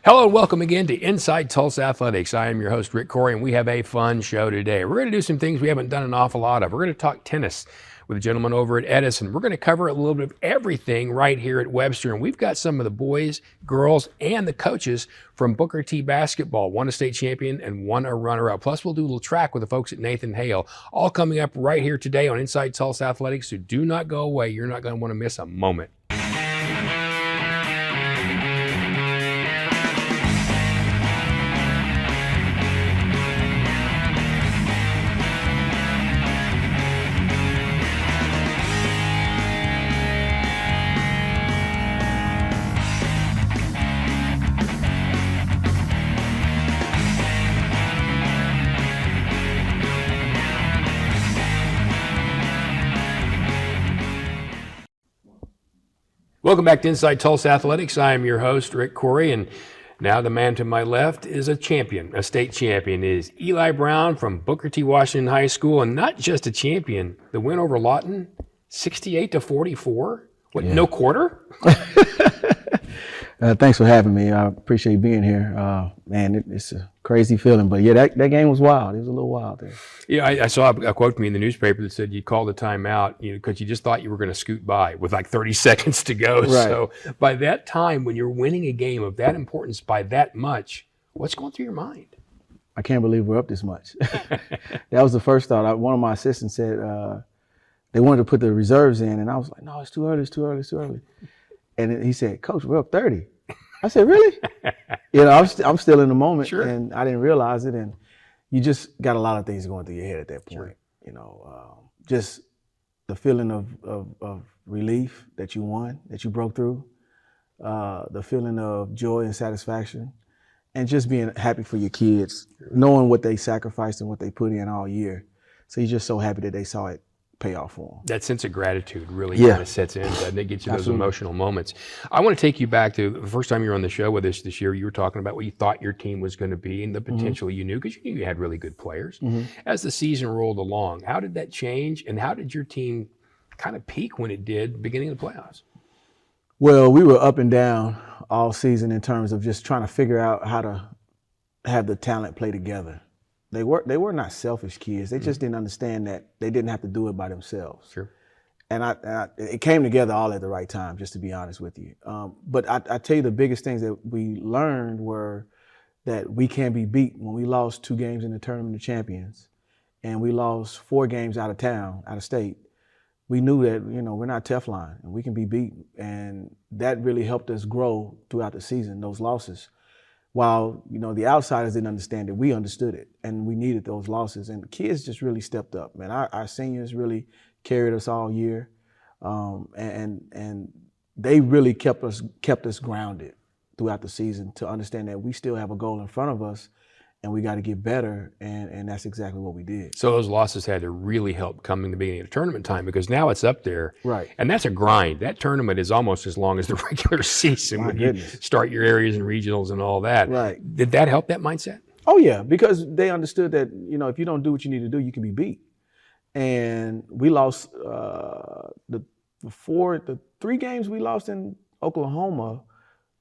Hello and welcome again to Inside Tulsa Athletics. I am your host, Rick Couri, and we have a fun show today. We're going to do some things we haven't done an awful lot of. We're going to talk tennis with a gentleman over at Edison. We're going to cover a little bit of everything right here at Webster, and we've got some of the boys, girls, and the coaches from Booker T basketball, one a state champion and one a runner-up. Plus, we'll do a little track with the folks at Nathan Hale, all coming up right here today on Inside Tulsa Athletics, so do not go away. You're not going to want to miss a moment. Welcome back to Inside Tulsa Athletics. I am your host, Rick Couri, and now the man to my left is a champion, a state champion. It is Eli Brown from Booker T. Washington High School, and not just a champion, the win over Lawton, 68-44. What, no quarter? Thanks for having me. I appreciate being here. Man, it's a crazy feeling, but yeah, that game was wild. It was a little wild there. Yeah, I saw a quote from me in the newspaper that said you called the timeout, because you just thought you were going to scoot by with like 30 seconds to go. Right. So by that time, when you're winning a game of that importance by that much, what's going through your mind? I can't believe we're up this much. That was the first thought. One of my assistants said they wanted to put the reserves in, and I was like, no, it's too early, it's too early, it's too early. And then he said, Coach, we're up 30. I said, really? I'm still in the moment, Sure. And I didn't realize it. And you just got a lot of things going through your head at that point. Sure. Just the feeling of relief that you won, that you broke through, the feeling of joy and satisfaction, and just being happy for your kids, knowing what they sacrificed and what they put in all year. So you're just so happy that they saw it pay off for them. That sense of gratitude really kind of sets in, doesn't it? Gets you those emotional moments. I want to take you back to the first time you were on the show with us this year. You were talking about what you thought your team was going to be and the potential you knew, because you knew you had really good players. As the season rolled along, how did that change, and how did your team kind of peak when it did beginning of the playoffs? Well, we were up and down all season in terms of just trying to figure out how to have the talent play together. They were not selfish kids. They just didn't understand that they didn't have to do it by themselves. Sure. And it came together all at the right time, just to be honest with you. But I tell you, the biggest things that we learned were that we can be beat. When we lost 2 games in the Tournament of Champions, and we lost 4 games out of town, out of state, we knew that, we're not Teflon and we can be beaten. And that really helped us grow throughout the season, those losses. While, the outsiders didn't understand it, we understood it, and we needed those losses. And the kids just really stepped up, man. Our seniors really carried us all year, and they really kept us grounded throughout the season to understand that we still have a goal in front of us, and we got to get better, and that's exactly what we did. So those losses had to really help coming the beginning of tournament time, because now it's up there. Right. And that's a grind. That tournament is almost as long as the regular season when you start your areas and regionals and all that. Right. Did that help that mindset? Oh, yeah, because they understood that, if you don't do what you need to do, you can be beat. And we lost the 3 games we lost in Oklahoma.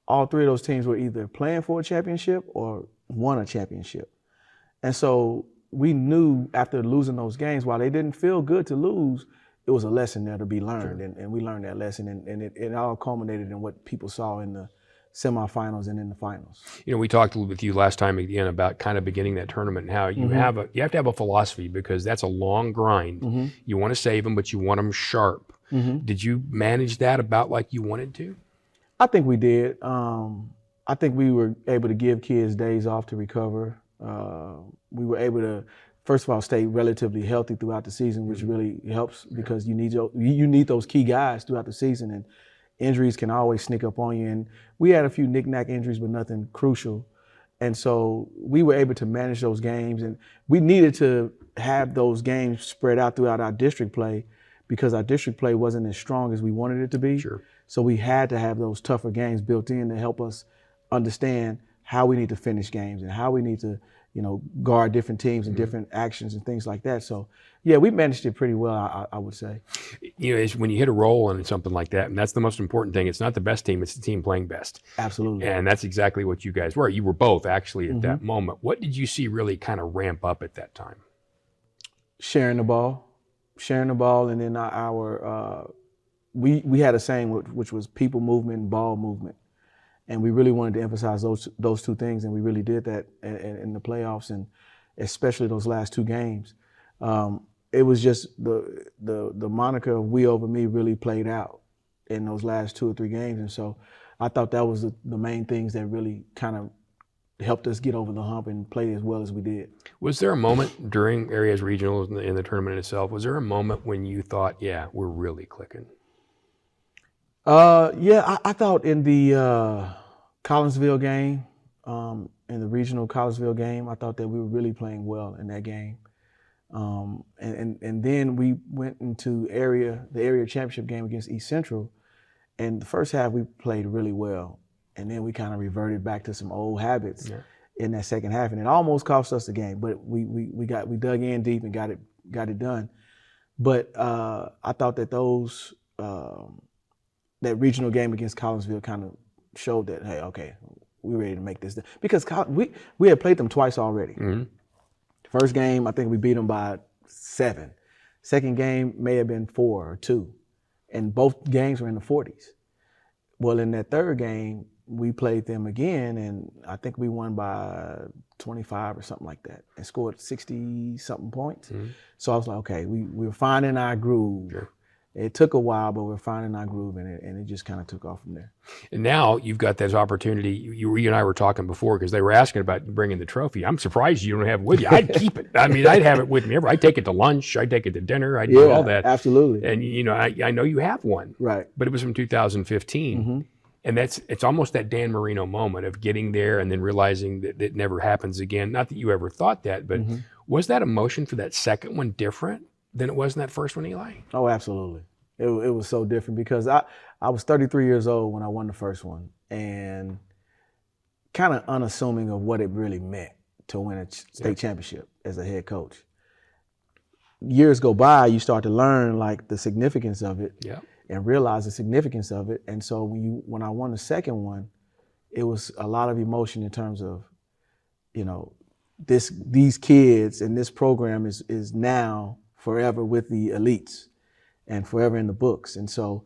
All 3 of those teams were either playing for a championship or won a championship. And so we knew after losing those games, while they didn't feel good to lose, it was a lesson there to be learned. Sure. And we learned that lesson, and it all culminated in what people saw in the semifinals and in the finals. We talked with you last time again about kind of beginning that tournament and how you have to have a philosophy, because that's a long grind. You want to save them, but you want them sharp. Did you manage that about like you wanted to? I think we did. I think we were able to give kids days off to recover. We were able to, first of all, stay relatively healthy throughout the season, which really helps, because you need those key guys throughout the season, and injuries can always sneak up on you. And we had a few knick-knack injuries, but nothing crucial. And so we were able to manage those games, and we needed to have those games spread out throughout our district play, because our district play wasn't as strong as we wanted it to be. Sure. So we had to have those tougher games built in to help us understand how we need to finish games and how we need to guard different teams and different actions and things like that. So, yeah, we managed it pretty well, I would say. It's when you hit a roll and something like that, and that's the most important thing. It's not the best team; it's the team playing best. Absolutely. And that's exactly what you guys were. You were both actually at that moment. What did you see really kind of ramp up at that time? Sharing the ball, and then we had a saying which was people movement and ball movement. And we really wanted to emphasize those two things, and we really did that in the playoffs, and especially those last two games. It was just the moniker of "we over me" really played out in those last 2 or 3 games, and so I thought that was the main things that really kind of helped us get over the hump and play as well as we did. Was there a moment during Areas Regionals in the tournament itself? Was there a moment when you thought, "Yeah, we're really clicking"? Yeah, I thought in the Collinsville game, in the regional Collinsville game, I thought that we were really playing well in that game. And then we went into the area championship game against East Central, and the first half we played really well, and then we kind of reverted back to some old habits in that second half, and it almost cost us the game, but we dug in deep and got it done. But I thought that that regional game against Collinsville kind of showed that, hey, okay, we're ready to make this. Because we had played them twice already. First game, I think we beat them by 7. Second game may have been 4 or 2. And both games were in the 40s. Well, in that third game, we played them again, and I think we won by 25 or something like that, and scored 60-something points. So I was like, okay, we're finding our groove. Sure. It took a while, but we're finding our groove in it, and it just kind of took off from there. And now you've got this opportunity. You and I were talking before because they were asking about bringing the trophy. I'm surprised you don't have it with you. I'd keep it. I mean, I'd have it with me. I'd take it to lunch. I'd take it to dinner. I'd do all that. Absolutely. And I know you have one. Right. But it was from 2015. And it's almost that Dan Marino moment of getting there and then realizing that it never happens again. Not that you ever thought that, but was that emotion for that second one different than it was in that first one, Eli? Oh, absolutely. It was so different because I was 33 years old when I won the first one, and kind of unassuming of what it really meant to win a state championship as a head coach. Years go by, you start to learn like the significance of it and realize the significance of it. And so when I won the second one, it was a lot of emotion in terms of, these kids and this program is now forever with the elites and forever in the books. And so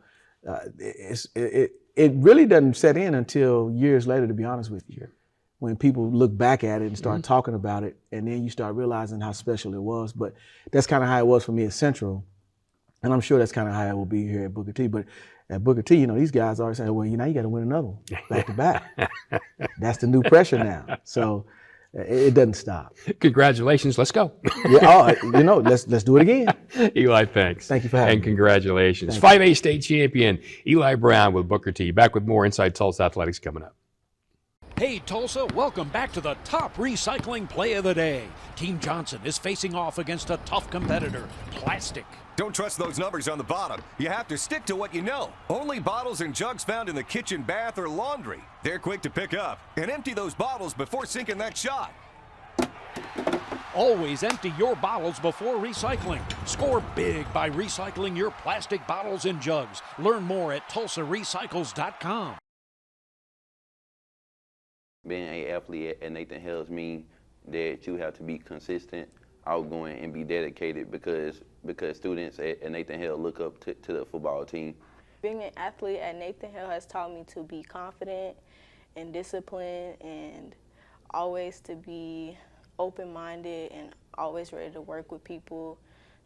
it really doesn't set in until years later, to be honest with you, when people look back at it and start talking about it, and then you start realizing how special it was. But that's kind of how it was for me at Central. And I'm sure that's kind of how it will be here at Booker T. But at Booker T, these guys always say, well, you got to win another one back to back. That's the new pressure now. So it doesn't stop. Congratulations. Let's go. Let's do it again. Eli, thanks. Thank you for having me. And congratulations. 5A state champion, Eli Brown with Booker T. Back with more Inside Tulsa Athletics coming up. Hey Tulsa, welcome back to the top recycling play of the day. Team Johnson is facing off against a tough competitor, plastic. Don't trust those numbers on the bottom. You have to stick to what you know. Only bottles and jugs found in the kitchen, bath, or laundry. They're quick to pick up. And empty those bottles before sinking that shot. Always empty your bottles before recycling. Score big by recycling your plastic bottles and jugs. Learn more at TulsaRecycles.com. Being an athlete at Nathan Hale's means that you have to be consistent, outgoing, and be dedicated because students at Nathan Hale look up to the football team. Being an athlete at Nathan Hale has taught me to be confident and disciplined, and always to be open-minded and always ready to work with people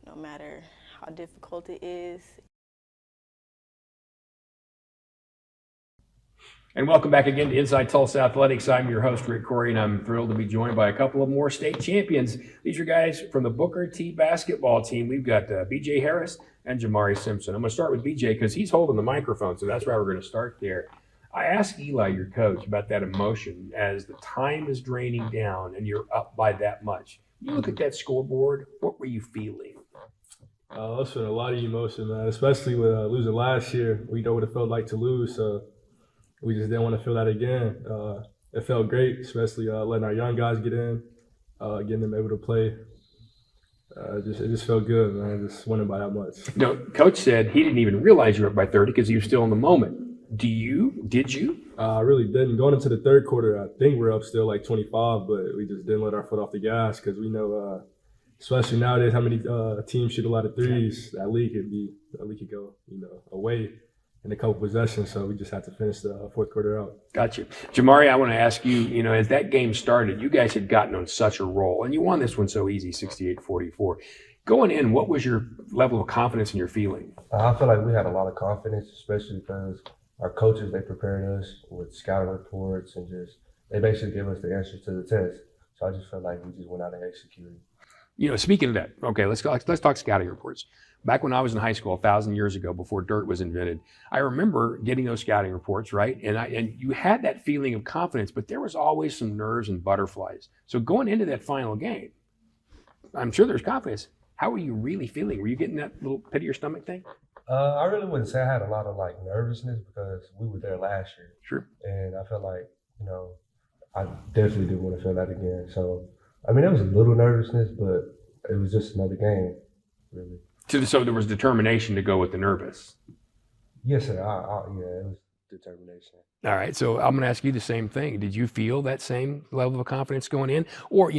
no matter how difficult it is. And welcome back again to Inside Tulsa Athletics. I'm your host, Rick Couri, and I'm thrilled to be joined by a couple of more state champions. These are guys from the Booker T basketball team. We've got B.J. Harris and Jamarri Simpson. I'm going to start with B.J. because he's holding the microphone, so that's why we're going to start there. I asked Eli, your coach, about that emotion as the time is draining down and you're up by that much. You look at that scoreboard, what were you feeling? I was feeling a lot of emotion, man, especially with losing last year. We know what it felt like to lose, so we just didn't want to feel that again. It felt great, especially letting our young guys get in. getting them able to play. It just felt good, man. Just winning by that much. Coach said he didn't even realize you were up by 30 because he was still in the moment. Did you? I really didn't. Going into the third quarter, I think we're up still like 25, but we just didn't let our foot off the gas because we know, especially nowadays, how many teams shoot a lot of threes. That lead could go, away in a couple possessions. So we just had to finish the fourth quarter out. Gotcha. Jamarri, I want to ask you, as that game started, you guys had gotten on such a roll, and you won this one so easy, 68-44. Going in, what was your level of confidence in your feeling? I feel like we had a lot of confidence, especially because our coaches, they prepared us with scouting reports and they basically gave us the answers to the test. So I just felt like we just went out and executed. Speaking of that, okay, let's talk scouting reports. Back when I was in high school 1,000 years ago, before dirt was invented, I remember getting those scouting reports, right? And you had that feeling of confidence, but there was always some nerves and butterflies. So going into that final game, I'm sure there's confidence. How were you really feeling? Were you getting that little pit of your stomach thing? I really wouldn't say I had a lot of nervousness because we were there last year. Sure. And I felt like, I definitely didn't want to feel that again. So, there was a little nervousness, but it was just another game, really. So there was determination to go with the nervous. Yes, sir. Yeah, it was determination. All right. So I'm going to ask you the same thing. Did you feel that same level of confidence going in? Or,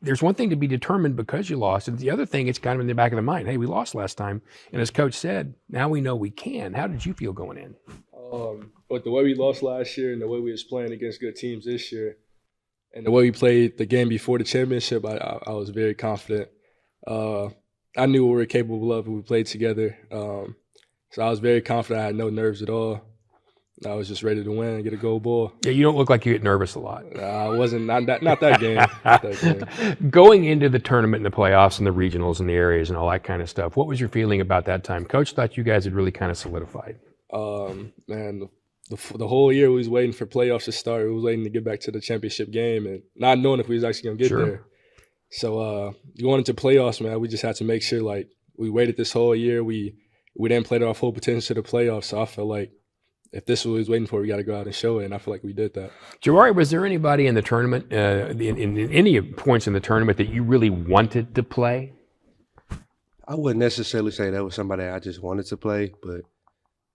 there's one thing to be determined because you lost, and the other thing, it's kind of in the back of the mind. Hey, we lost last time. And as Coach said, now we know we can. How did you feel going in? But the way we lost last year and the way we was playing against good teams this year and the way we played the game before the championship, I was very confident. I knew what we were capable of when we played together. So I was very confident. I had no nerves at all. I was just ready to win and get a gold ball. Yeah, you don't look like you get nervous a lot. I wasn't, not that game. Not that game. Going into the tournament and the playoffs and the regionals and the areas and all that kind of stuff, what was your feeling about that time? Coach thought you guys had really kind of solidified. Man, the whole year we was waiting for playoffs to start. We was waiting to get back to the championship game and not knowing if we was actually going to get there. So going into playoffs, man, we just had to make sure, we waited this whole year. We didn't play to our full potential to the playoffs. So I felt like if this is what we was waiting for, we got to go out and show it. And I feel like we did that. Jamarri, was there anybody in the tournament, in any points in the tournament that you really wanted to play? I wouldn't necessarily say that was somebody I just wanted to play, but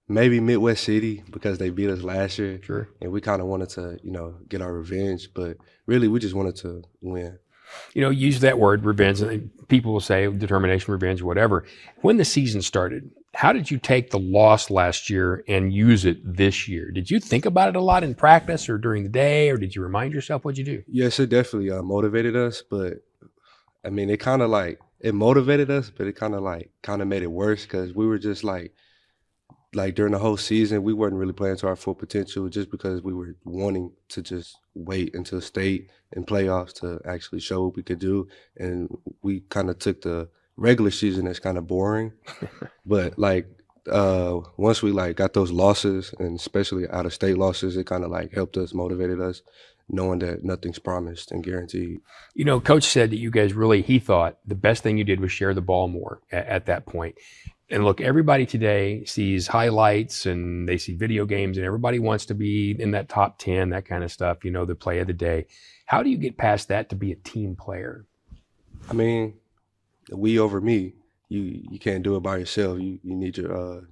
maybe Midwest City because they beat us last year. Sure. And we kind of wanted to, get our revenge. But really, we just wanted to win. Use that word, revenge. And people will say determination, revenge, whatever. When the season started, how did you take the loss last year and use it this year? Did you think about it a lot in practice or during the day, or did you remind yourself? What'd you do? Yes, it definitely motivated us. But, it kind of it motivated us, but it kind of made it worse because we were just like during the whole season, we weren't really playing to our full potential just because we were wanting to just wait until state and playoffs to actually show what we could do. And we kind of took the regular season as kind of boring. But once we got those losses, and especially out of state losses, it kind of helped us, motivated us, knowing that nothing's promised and guaranteed. Coach said that you guys he thought the best thing you did was share the ball more at that point. And look, everybody today sees highlights and they see video games and everybody wants to be in that top 10, that kind of stuff, the play of the day. How do you get past that to be a team player? We over me. You can't do it by yourself. You need your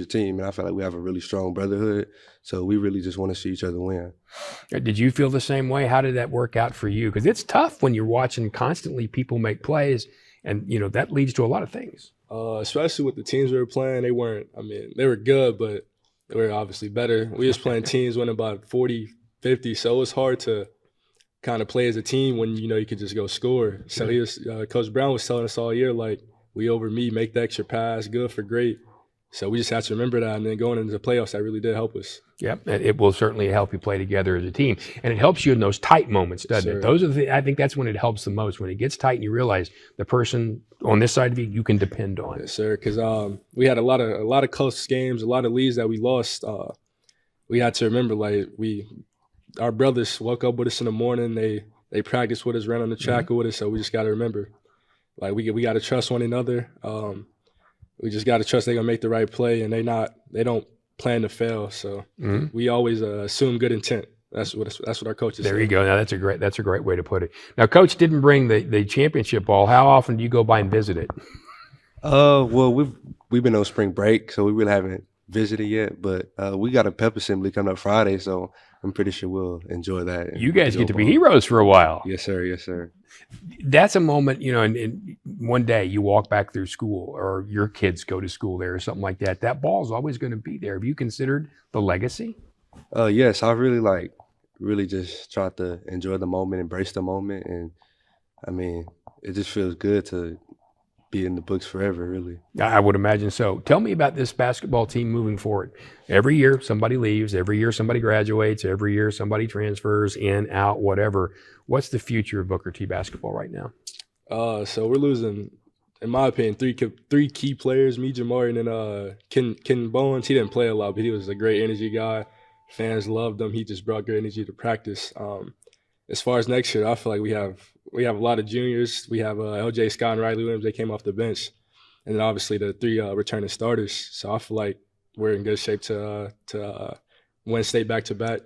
team, and I feel like we have a really strong brotherhood. So we really just want to see each other win. Did you feel the same way? How did that work out for you? Because it's tough when you're watching constantly people make plays, and that leads to a lot of things. Especially with the teams we were playing, they weren't. They were good, but they were obviously better. We was playing teams winning about 40, 50, so it was hard to kind of play as a team when you could just go score. So Coach Brown was telling us all year we over me, make the extra pass, good for great. So we just have to remember that, and then going into the playoffs, that really did help us. Yep, it will certainly help you play together as a team, and it helps you in those tight moments, doesn't it? Those are I think that's when it helps the most, when it gets tight and you realize the person on this side of you can depend on. Yes, sir. Because we had a lot of close games, a lot of leads that we lost. We had to remember our brothers woke up with us in the morning. They practiced with us, ran on the track with us. So we just got to remember, we got to trust one another. We just got to trust they're gonna make the right play, and they don't plan to fail. So we always assume good intent. That's what our coaches There say. you go. Now that's a great way to put it. Now, Coach didn't bring the championship ball. How often do you go by and visit it? Well, we've been on spring break, so we really haven't visited yet. But we got a pep assembly coming up Friday, so I'm pretty sure we'll enjoy that. You guys get to be heroes for a while. Yes, sir. Yes, sir. That's a moment, and one day you walk back through school, or your kids go to school there, or something like that. That ball's always going to be there. Have you considered the legacy? Yes, I really just tried to enjoy the moment, embrace the moment, and I mean, it just feels good to be in the books forever, really. I would imagine so. Tell me about this basketball team moving forward. Every year somebody leaves, every year somebody graduates, every year somebody transfers in, out, whatever. What's the future of Booker T basketball right now? So we're losing, in my opinion, three key players, me, Jamarri, and then Ken Bowlin. He didn't play a lot, but he was a great energy guy. Fans loved him. He just brought good energy to practice. As far as next year, I feel like we have a lot of juniors. We have LJ Scott and Riley Williams. They came off the bench, and then obviously the three returning starters. So I feel like we're in good shape to win state back to back.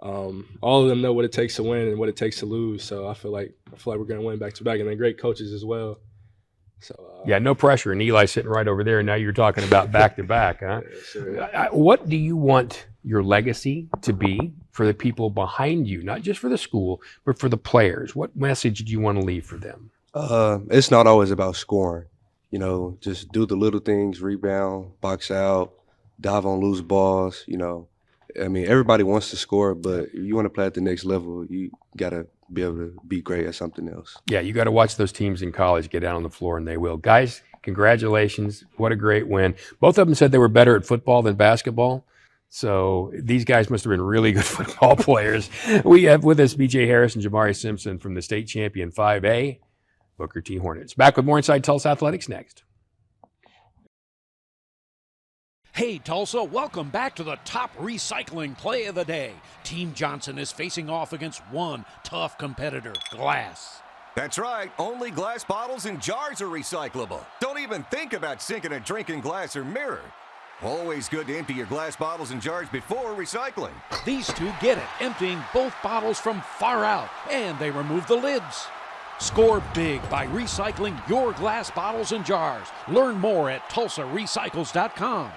All of them know what it takes to win and what it takes to lose. So I feel like we're going to win back to back, and then great coaches as well. So yeah, no pressure. And Eli's sitting right over there. And now you're talking about back to back, huh? Yeah, sure. What do you want your legacy to be for the people behind you, not just for the school, but for the players? What message do you want to leave for them? It's not always about scoring. Just do the little things: rebound, box out, dive on loose balls. I mean, everybody wants to score, but if you want to play at the next level, you gotta be able to be great at something else. Yeah, you got to watch those teams in college get down on the floor, and they will. Guys, congratulations. What a great win. Both of them said they were better at football than basketball. So these guys must have been really good football players. We have with us B.J. Harris and Jamarri Simpson from the state champion 5A, Booker T. Hornets. Back with more Inside Tulsa Athletics next. Hey Tulsa, welcome back to the top recycling play of the day. Team Johnson is facing off against one tough competitor, glass. That's right. Only glass bottles and jars are recyclable. Don't even think about sinking a drink in glass or mirror. Always good to empty your glass bottles and jars before recycling. These two get it, emptying both bottles from far out, and they remove the lids. Score big by recycling your glass bottles and jars. Learn more at TulsaRecycles.com.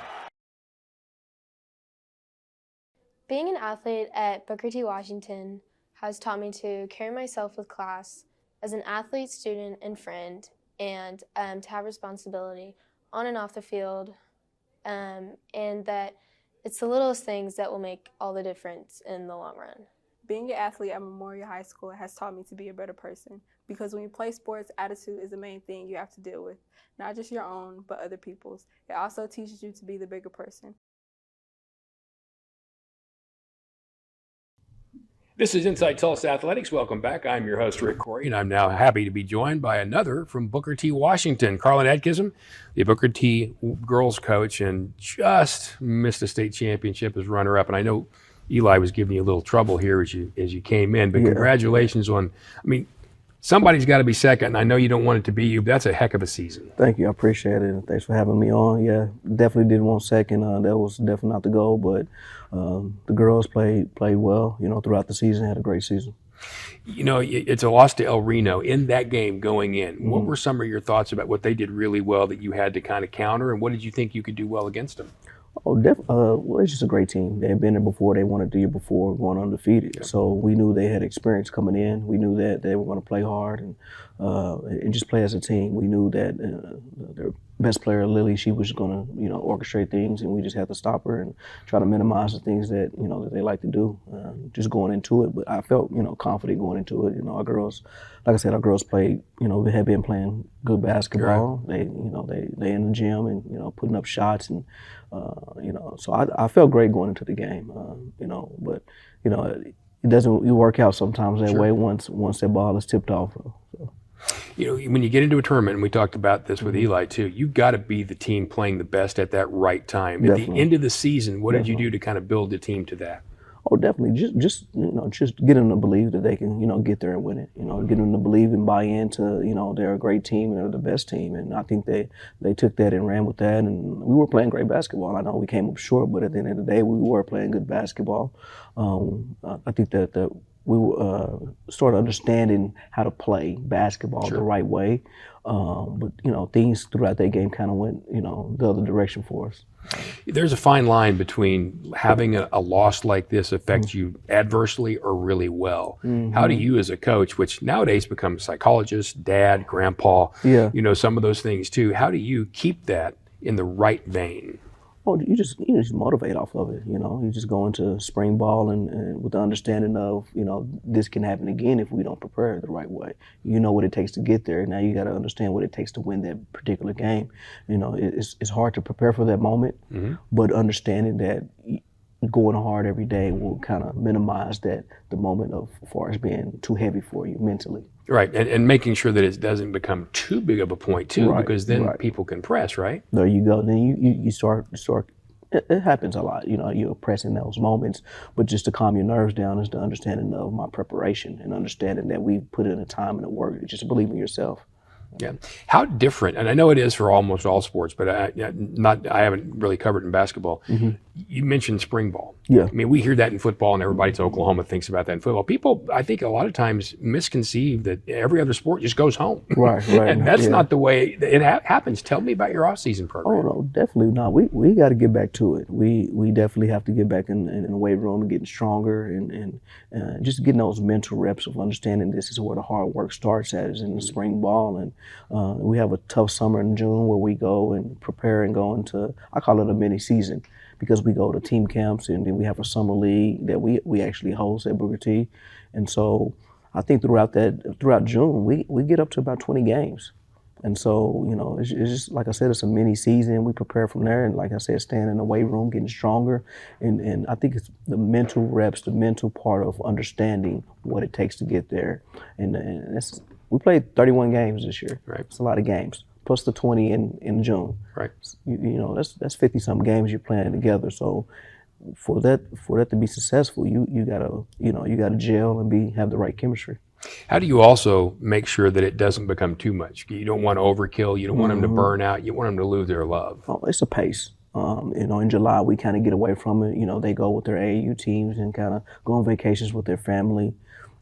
Being an athlete at Booker T. Washington has taught me to carry myself with class as an athlete, student, and friend, and to have responsibility on and off the field, and that it's the littlest things that will make all the difference in the long run. Being an athlete at Memorial High School has taught me to be a better person, because when you play sports, attitude is the main thing you have to deal with, not just your own, but other people's. It also teaches you to be the bigger person. This is Inside Tulsa Athletics. Welcome back. I'm your host, Rick Couri, and I'm now happy to be joined by another from Booker T. Washington, Carlin Adkism, the Booker T. girls coach, and just missed a state championship as runner-up. And I know Eli was giving you a little trouble here as you came in, but congratulations on, somebody's got to be second, and I know you don't want it to be you, but that's a heck of a season. Thank you. I appreciate it. And thanks for having me on. Yeah, definitely didn't want second. That was definitely not the goal, but the girls played well, throughout the season, had a great season. It's a loss to El Reno in that game going in. Mm-hmm. What were some of your thoughts about what they did really well that you had to kind of counter, and what did you think you could do well against them? Well, it's just a great team. They had been there before. They won it the year before, going undefeated. Yeah. So we knew they had experience coming in. We knew that they were going to play hard and just play as a team. We knew that their best player, Lily, she was going to, orchestrate things, and we just had to stop her and try to minimize the things that, that they like to do, just going into it. But I felt, confident going into it. Our girls, like I said, played, they had been playing good basketball. Right. They in the gym and, putting up shots and, so I felt great going into the game, but, it doesn't work out sometimes that way once that ball is tipped off. So. When you get into a tournament, and we talked about this with Eli too, you've got to be the team playing the best at that right time. Definitely. At the end of the season, what did you do to kind of build the team to that? Oh, definitely. Just get them to believe that they can, get there and win it. Get them to believe and buy into, they're a great team and they're the best team. And I think they took that and ran with that. And we were playing great basketball. I know we came up short, but at the end of the day, we were playing good basketball. I think that we started understanding how to play basketball the right way. But things throughout that game kind of went, the other direction for us. There's a fine line between having a loss like this affect you adversely or really well. How do you as a coach, which nowadays becomes psychologist, dad, grandpa, some of those things too, how do you keep that in the right vein? Oh, you just motivate off of it, You just go into spring ball and with the understanding of, this can happen again if we don't prepare the right way. You know what it takes to get there. Now you got to understand what it takes to win that particular game. It's hard to prepare for that moment, but understanding that going hard every day will kind of minimize the moment of as far as being too heavy for you mentally. Right, and making sure that it doesn't become too big of a point too, because then people can press, right? There you go. Then you start. It happens a lot, you're pressing those moments, but just to calm your nerves down is the understanding of my preparation and understanding that we put in the time and the work. Just believe in yourself. Yeah. How different, and I know it is for almost all sports, but I haven't really covered in basketball. You mentioned spring ball. Yeah. I mean, we hear that in football, and everybody at Oklahoma thinks about that in football. People, I think, a lot of times misconceive that every other sport just goes home. Right. And that's not the way it happens. Tell me about your off-season program. Oh, no, definitely not. We got to get back to it. We definitely have to get back in the weight room and getting stronger and just getting those mental reps of understanding this is where the hard work starts at, is in the spring ball. And we have a tough summer in June where we go and prepare and go into, I call it a mini season, because we go to team camps and then we have a summer league that we actually host at Booker T. And so I think throughout June, we get up to about 20 games. And so, it's just, like I said, it's a mini season. We prepare from there. And like I said, staying in the weight room, getting stronger. And I think it's the mental reps, the mental part of understanding what it takes to get there. And we played 31 games this year. Right. It's a lot of games, plus the 20 in June. Right. That's 50-something games you're playing together. So for that to be successful, you gotta gel and have the right chemistry. How do you also make sure that it doesn't become too much? You don't want to overkill. You don't want them to burn out. You want them to lose their love. Oh, it's a pace. In July, we kind of get away from it. They go with their AAU teams and kind of go on vacations with their family.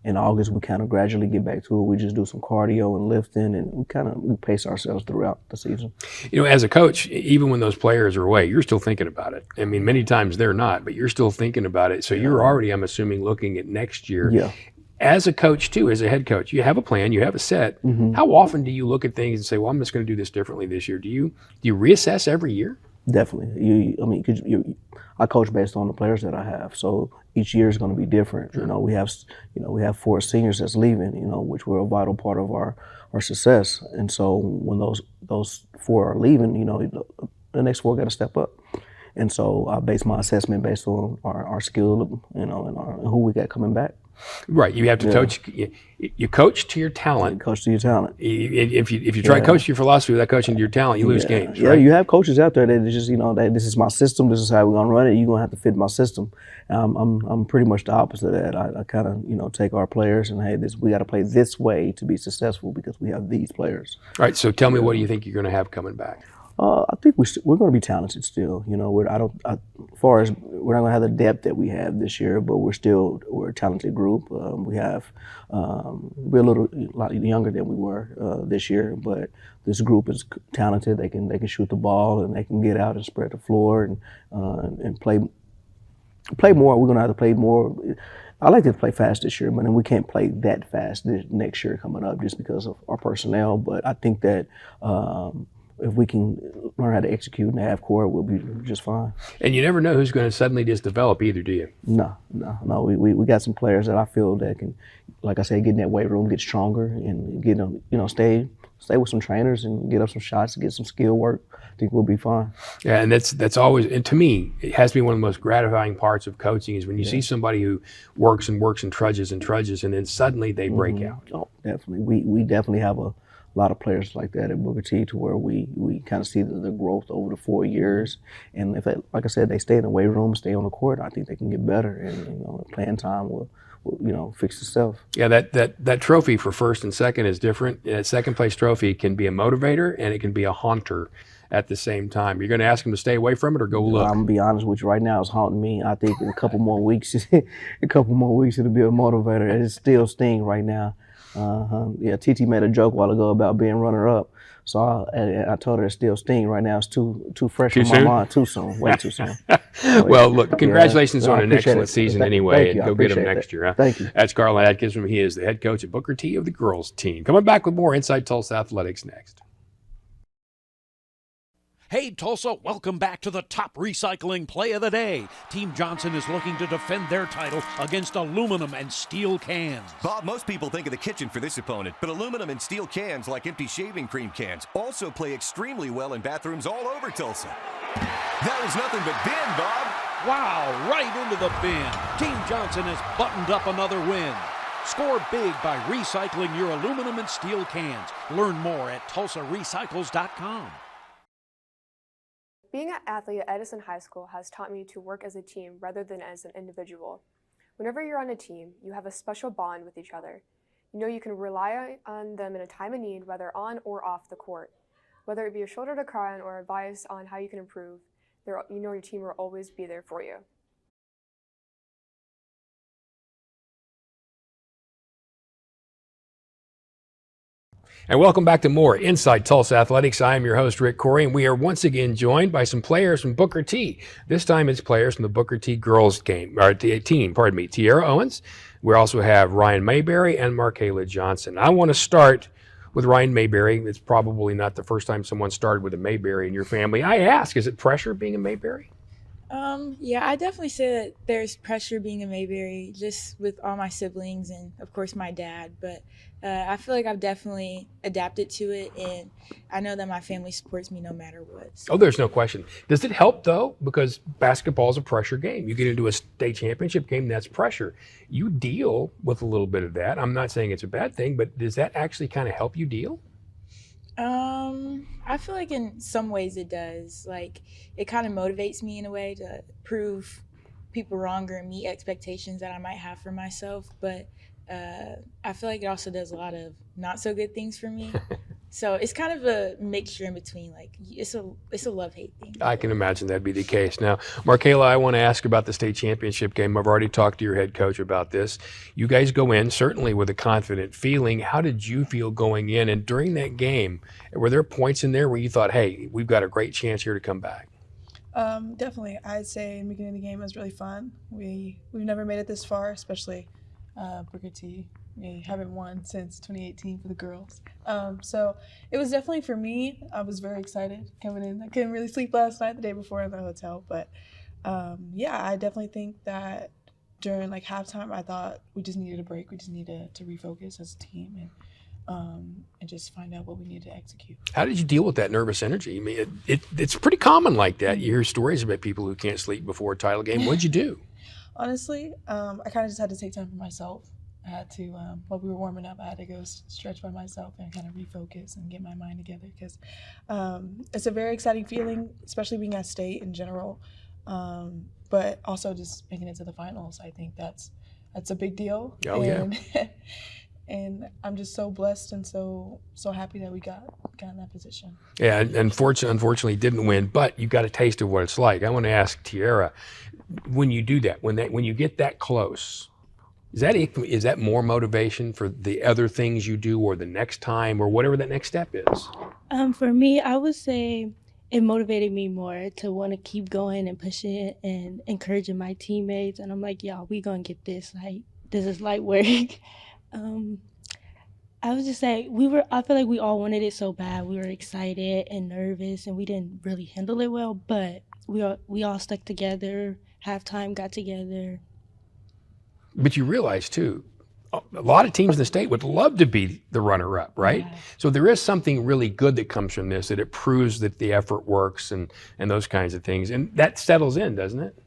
In August, we kind of gradually get back to it. We just do some cardio and lifting, and we pace ourselves throughout the season. As a coach, even when those players are away, you're still thinking about it. I mean, many times they're not, but you're still thinking about it. So you're already, I'm assuming, looking at next year. Yeah. As a coach, too, as a head coach, you have a plan, you have a set. How often do you look at things and say, well, I'm just going to do this differently this year? Do you reassess every year? Definitely. I coach based on the players that I have, so each year is going to be different. Sure. We have 4 seniors that's leaving, which were a vital part of our success. And so when those 4 are leaving, the next 4 got to step up. And so I base my assessment based on our skill, and who we got coming back. Right, you have to coach. You coach to your talent. Coach to your talent. If you try to coach your philosophy without coaching to your talent, you lose games. Yeah, right? You have coaches out there that just that this is my system. This is how we're gonna run it. You're gonna have to fit my system. I'm pretty much the opposite of that. I kind of take our players and we got to play this way to be successful because we have these players. All right. So tell me, what do you think you're going to have coming back? I think we're going to be talented still. As far as we're not going to have the depth that we have this year, but we're a talented group. We're a lot younger than we were this year, but this group is talented. They can shoot the ball and they can get out and spread the floor and play more. We're going to have to play more. I like to play fast this year, but then we can't play that fast this next year coming up just because of our personnel. But I think that if we can learn how to execute in the half court, we'll be just fine. And you never know who's going to suddenly just develop either, do you? No. We got some players that I feel that can, like I said, get in that weight room, get stronger, and get them, stay with some trainers and get up some shots, get some skill work. I think we'll be fine. Yeah, and that's always, and to me, it has to be one of the most gratifying parts of coaching is when you see somebody who works and trudges, and then suddenly they break out. Oh, definitely. We definitely have a lot of players like that at Booker T, to where we kind of see the growth over the 4 years. And if, like I said, they stay in the weight room, stay on the court, I think they can get better. And playing time will fix itself. Yeah, that trophy for first and second is different. That second place trophy can be a motivator and it can be a haunter at the same time. You're going to ask them to stay away from it or go look? I'm going to be honest with you. Right now, it's haunting me. I think in a couple more weeks, it'll be a motivator. It still stings right now. Yeah, TT made a joke a while ago about being runner-up. So I told her it still stings right now. It's too fresh in my mind. Too soon. Way too soon. Well, look, congratulations on an excellent it. season anyway, and you. go get them next year. Huh? Thank you. That's Carlin Adkism. He is the head coach at Booker T of the girls team. Coming back with more Inside Tulsa Athletics next. Hey, Tulsa, welcome back to the top recycling play of the day. Team Johnson is looking to defend their title against aluminum and steel cans. Bob, most people think of the kitchen for this opponent, but aluminum and steel cans, like empty shaving cream cans, also play extremely well in bathrooms all over Tulsa. That was nothing but bin, Bob. Wow, right into the bin. Team Johnson has buttoned up another win. Score big by recycling your aluminum and steel cans. Learn more at TulsaRecycles.com. Being an athlete at Edison High School has taught me to work as a team rather than as an individual. Whenever you're on a team, you have a special bond with each other. You know you can rely on them in a time of need, whether on or off the court. Whether it be a shoulder to cry on or advice on how you can improve, you know your team will always be there for you. And welcome back to more Inside Tulsa Athletics. I am your host, Rick Couri, and we are once again joined by some players from Booker T. This time it's players from the Booker T girls team, Tierra Owens. We also have Rhyian Mayberry and Marcayla Johnson. I want to start with Rhyian Mayberry. It's probably not the first time someone started with a Mayberry in your family. I ask, is it pressure being a Mayberry? Yeah, I definitely say that there's pressure being a Mayberry, just with all my siblings and, of course, my dad. But I feel like I've definitely adapted to it, and I know that my family supports me no matter what. So. Oh, there's no question. Does it help, though? Because basketball is a pressure game. You get into a state championship game, that's pressure. You deal with a little bit of that. I'm not saying it's a bad thing, but does that actually kind of help you deal? I feel like in some ways it does. Like, it kind of motivates me in a way to prove people wrong or meet expectations that I might have for myself. But I feel like it also does a lot of not so good things for me. So it's kind of a mixture in between. Like, it's a love-hate thing. I can imagine that'd be the case. Now, Marcayla, I want to ask about the state championship game. I've already talked to your head coach about this. You guys go in certainly with a confident feeling. How did you feel going in? And during that game, were there points in there where you thought, hey, we've got a great chance here to come back? Definitely. I'd say in the beginning of the game it was really fun. We've never made it this far, especially Booker T. We haven't won since 2018 for the girls. So it was definitely, for me, I was very excited coming in. I couldn't really sleep last night, the day before in the hotel. But yeah, I definitely think that during halftime, I thought we just needed a break. We just needed to refocus as a team and just find out what we needed to execute. How did you deal with that nervous energy? I mean, it's pretty common like that. You hear stories about people who can't sleep before a title game. What'd you do? Honestly, I kind of just had to take time for myself. I had to, while we were warming up, I had to go stretch by myself and kind of refocus and get my mind together, because it's a very exciting feeling, especially being at state in general, but also just making it to the finals. I think that's a big deal. Oh, and, yeah. And I'm just so blessed and so happy that we got in that position. Yeah, and unfortunately didn't win, but you got a taste of what it's like. I want to ask Tierra, when you do that, when you get that close, is that more motivation for the other things you do, or the next time, or whatever that next step is? For me, I would say it motivated me more to want to keep going and pushing it and encouraging my teammates. And I'm like, y'all, we gonna get this. Like, this is light work. I would just say I feel like we all wanted it so bad. We were excited and nervous, and we didn't really handle it well, but we all stuck together. Halftime got together. But you realize, too, a lot of teams in the state would love to be the runner-up, right? Yeah. So there is something really good that comes from this, that it proves that the effort works and those kinds of things. And that settles in, doesn't it?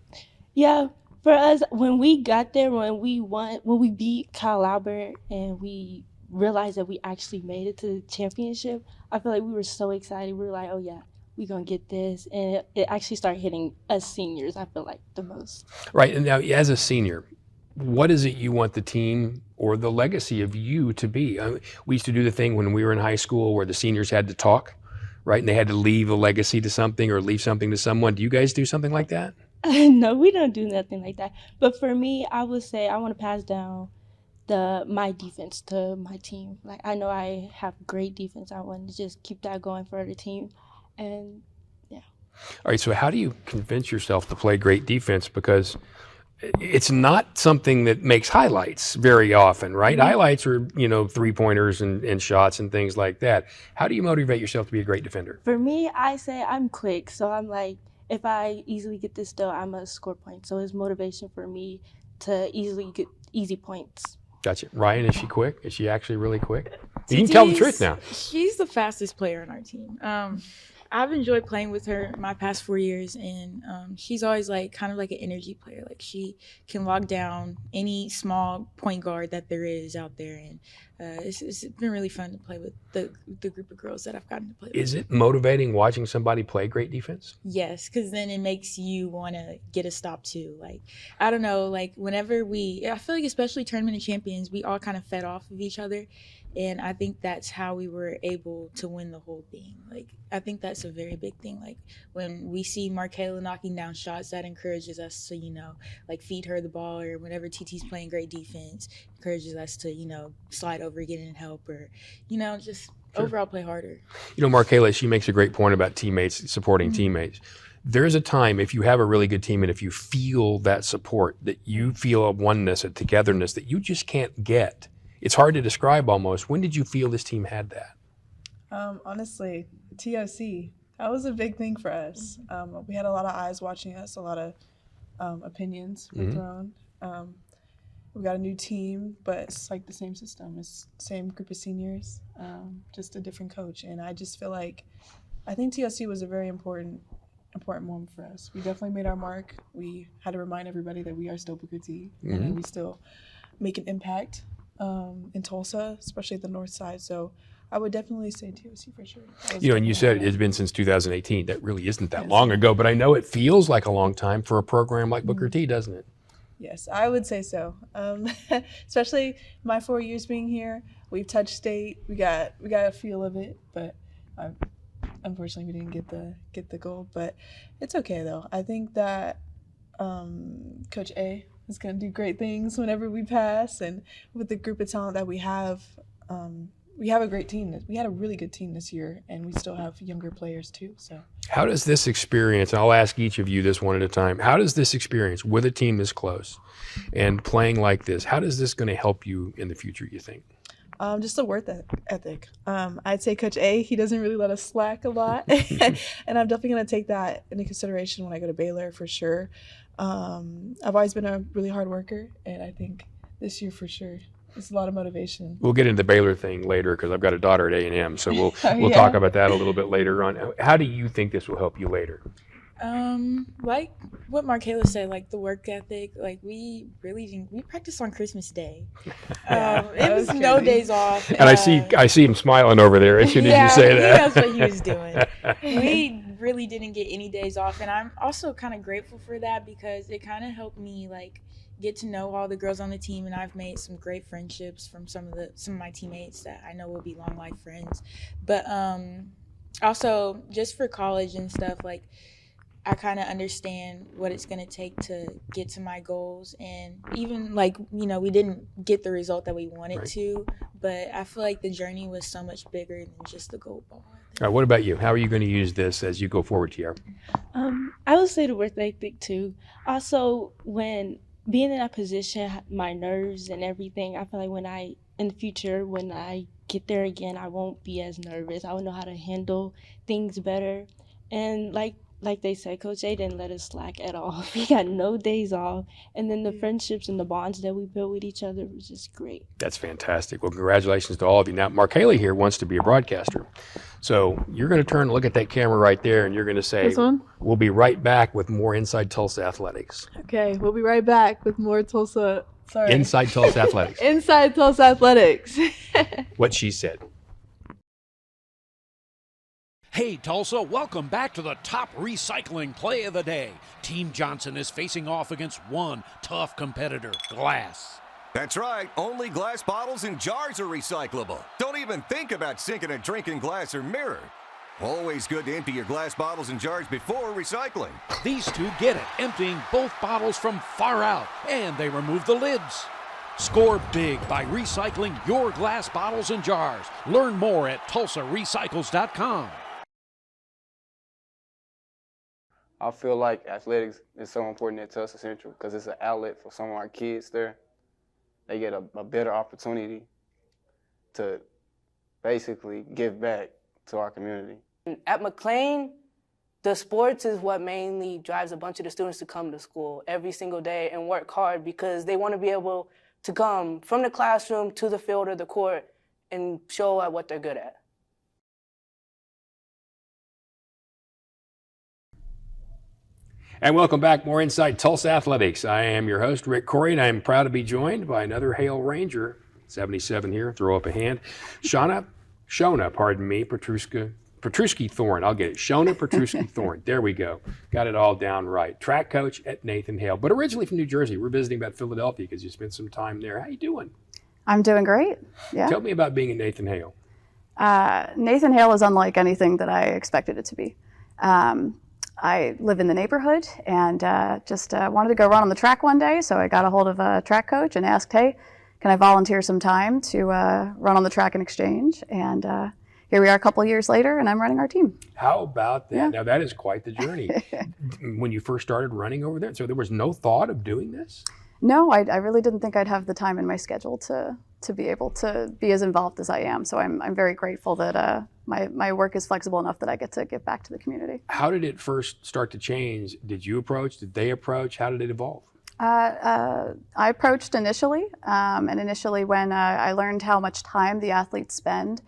Yeah. For us, when we got there, when we beat Kyle Albert and we realized that we actually made it to the championship, I feel like we were so excited. We were like, oh yeah, we're going to get this. And it actually started hitting us seniors, I feel like, the most. Right. And now, as a senior, what is it you want the team or the legacy of you to be? We used to do the thing when we were in high school where the seniors had to talk, right? And they had to leave a legacy to something or leave something to someone. Do you guys do something like that? No, we don't do nothing like that. But for me, I would say I want to pass down my defense to my team. Like, I know I have great defense. I want to just keep that going for the team. And yeah. All right. So how do you convince yourself to play great defense? Because it's not something that makes highlights very often, right? Mm-hmm. Highlights are, 3-pointers and shots and things like that. How do you motivate yourself to be a great defender? For me, I say I'm quick. So I'm like, if I easily get this though, I'm a score point. So it's motivation for me to easily get easy points. Gotcha. Rhyian, is she quick? Is she actually really quick? You can tell the truth now. She's the fastest player on our team. I've enjoyed playing with her my past 4 years, and she's always like kind of like an energy player. Like, she can lock down any small point guard that there is out there, and it's been really fun to play with the group of girls that I've gotten to play with. Is it motivating watching somebody play great defense? Yes, because then it makes you want to get a stop too. Like, I don't know, like whenever I feel like especially tournament of champions, we all kind of fed off of each other. And I think that's how we were able to win the whole thing. Like, I think that's a very big thing. Like, when we see Marcayla knocking down shots, that encourages us to, like, feed her the ball, or whenever TT's playing great defense, encourages us to, slide over, get in and help, or, just overall play harder. Marcayla, she makes a great point about teammates, supporting teammates. There's a time, if you have a really good team and if you feel that support, that you feel a oneness, a togetherness that you just can't get. It's hard to describe almost. When did you feel this team had that? Honestly, TOC, that was a big thing for us. We had a lot of eyes watching us, a lot of opinions were thrown. We got a new team, but it's like the same system. It's the same group of seniors, just a different coach. And I just feel like, I think TOC was a very important moment for us. We definitely made our mark. We had to remind everybody that we are still Booker T, and we still make an impact in Tulsa, especially the north side. So I would definitely say TOC for sure. And you said it's been since 2018. That really isn't that long ago, but I know it feels like a long time for a program like Booker T, doesn't it? Yes, I would say so. Especially my 4 years being here, we've touched state. We got a feel of it, but unfortunately we didn't get the gold. But it's okay though. I think that Coach A is going to do great things whenever we pass, and with the group of talent that we have a great team. We had a really good team this year, and we still have younger players too. So how does this experience, and I'll ask each of you this one at a time, how does this experience with a team this close and playing like this, how is this going to help you in the future, you think? Just the work ethic. I'd say Coach A, he doesn't really let us slack a lot. And I'm definitely going to take that into consideration when I go to Baylor for sure. I've always been a really hard worker, and I think this year for sure it's a lot of motivation. We'll get into the Baylor thing later because I've got a daughter at A&M, so we'll talk about that a little bit later on. How do you think this will help you later? Like what Marcayla said, like the work ethic, like we practiced on Christmas Day. It was no days off. And I see him smiling over there as soon as you say that. He knows what he was doing. We really didn't get any days off, and I'm also kind of grateful for that because it kind of helped me like get to know all the girls on the team, and I've made some great friendships from some of my teammates that I know will be long life friends. But also just for college and stuff, like I kind of understand what it's going to take to get to my goals. And even like, we didn't get the result that we wanted to, but I feel like the journey was so much bigger than just the gold ball. All right, what about you? How are you going to use this as you go forward, Tierra? I would say the work ethic too. Also, when being in that position, my nerves and everything, I feel like in the future, when I get there again, I won't be as nervous. I will know how to handle things better. And like they said, Coach A didn't let us slack at all. We got no days off. And then the friendships and the bonds that we built with each other was just great. That's fantastic. Well, congratulations to all of you. Now, Marcayla here wants to be a broadcaster. So you're going to turn and look at that camera right there, and you're going to say, this one? We'll be right back with more Inside Tulsa Athletics. Okay, we'll be right back with more Inside Tulsa Athletics. Inside Tulsa Athletics. what she said. Hey Tulsa, welcome back to the top recycling play of the day. Team Johnson is facing off against one tough competitor, glass. That's right, only glass bottles and jars are recyclable. Don't even think about sinking a drink in glass or mirror. Always good to empty your glass bottles and jars before recycling. These two get it, emptying both bottles from far out, and they remove the lids. Score big by recycling your glass bottles and jars. Learn more at TulsaRecycles.com. I feel like athletics is so important at Tulsa Central because it's an outlet for some of our kids there. They get a better opportunity to basically give back to our community. At McLean, the sports is what mainly drives a bunch of the students to come to school every single day and work hard because they want to be able to come from the classroom to the field or the court and show at what they're good at. And welcome back. More Inside Tulsa Athletics. I am your host, Rick Couri, and I am proud to be joined by another Hale Ranger, 77 here. Throw up a hand. Shona, Potrzuski-Thorne. I'll get it. Shona Potrzuski-Thorne. There we go. Got it all down right. Track coach at Nathan Hale, but originally from New Jersey. We're visiting about Philadelphia because you spent some time there. How you doing? I'm doing great. Yeah. Tell me about being at Nathan Hale. Nathan Hale is unlike anything that I expected it to be. I live in the neighborhood and just wanted to go run on the track one day, so I got a hold of a track coach and asked, hey, can I volunteer some time to run on the track in exchange? And here we are a couple of years later, and I'm running our team. How about that? Yeah. Now, that is quite the journey. When you first started running over there, so there was no thought of doing this? No, I really didn't think I'd have the time in my schedule to be able to be as involved as I am. So I'm very grateful that my work is flexible enough that I get to give back to the community. How did it first start to change? Did you approach? Did they approach? How did it evolve? I approached initially, and initially when I learned how much time the athletes spend,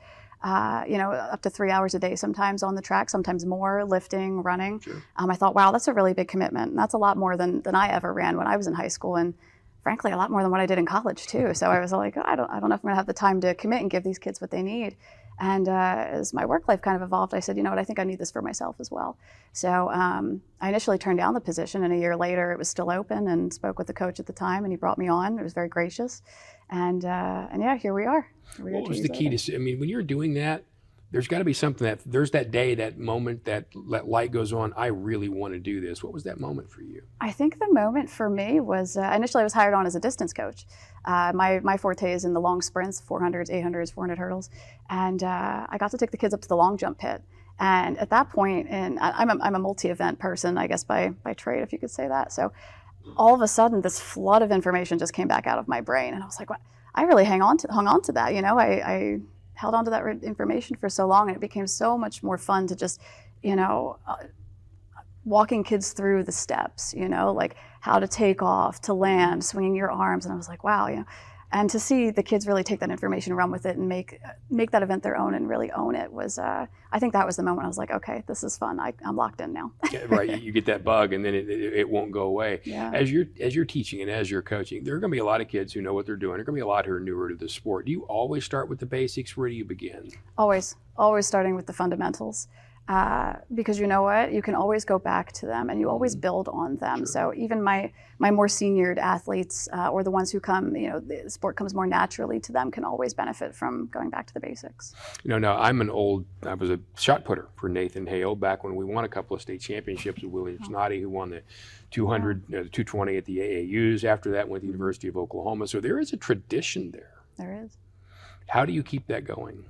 up to 3 hours a day sometimes on the track, sometimes more, lifting, running. Sure. I thought, wow, that's a really big commitment. And that's a lot more than I ever ran when I was in high school, and frankly, a lot more than what I did in college too. So I was like, I don't know if I'm gonna have the time to commit and give these kids what they need. And as my work life kind of evolved, I said, you know what, I think I need this for myself as well. So I initially turned down the position, and a year later it was still open, and spoke with the coach at the time, and he brought me on. It was very gracious. And yeah, here we are. What was the key to, when you're doing that, there's got to be something there's that day, that moment, that light goes on, I really want to do this. What was that moment for you? I think the moment for me was, initially I was hired on as a distance coach. My forte is in the long sprints, 400s, 800s, 400 hurdles. And I got to take the kids up to the long jump pit. And at that point, and I'm a multi-event person, I guess by trade, if you could say that. So all of a sudden, this flood of information just came back out of my brain. And I was like, what? I really hung on to that. I held on to that information for so long, and it became so much more fun to just, walking kids through the steps, like how to take off, to land, swinging your arms. And I was like, wow, and to see the kids really take that information, run with it, and make that event their own and really own it was, I think that was the moment I was like, okay, this is fun. I'm locked in now. Yeah, right, you get that bug, and then it won't go away. Yeah. As you're teaching and as you're coaching, there are going to be a lot of kids who know what they're doing. There are going to be a lot who are newer to the sport. Do you always start with the basics? Where do you begin? Always starting with the fundamentals. Because you know what, you can always go back to them, and you always build on them. Sure. So even my more seniored athletes, or the ones who come, the sport comes more naturally to them, can always benefit from going back to the basics. Now I was a shot putter for Nathan Hale back when we won a couple of state championships with William Snoddy, who won the 200, 220 at the AAUs. After that, went to the University of Oklahoma. So there is a tradition there. There is. How do you keep that going?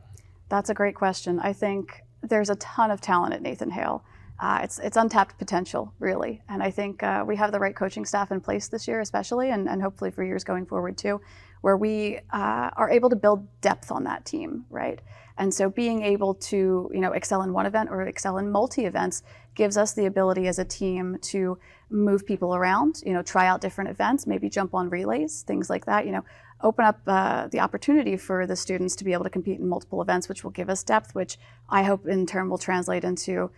That's a great question. I think there's a ton of talent at Nathan Hale. It's untapped potential, really. And I think we have the right coaching staff in place this year, especially, and hopefully for years going forward too, where we are able to build depth on that team, right? And so being able to, excel in one event or excel in multi-events gives us the ability as a team to move people around, try out different events, maybe jump on relays, things like that, open up the opportunity for the students to be able to compete in multiple events, which will give us depth, which I hope in turn will translate into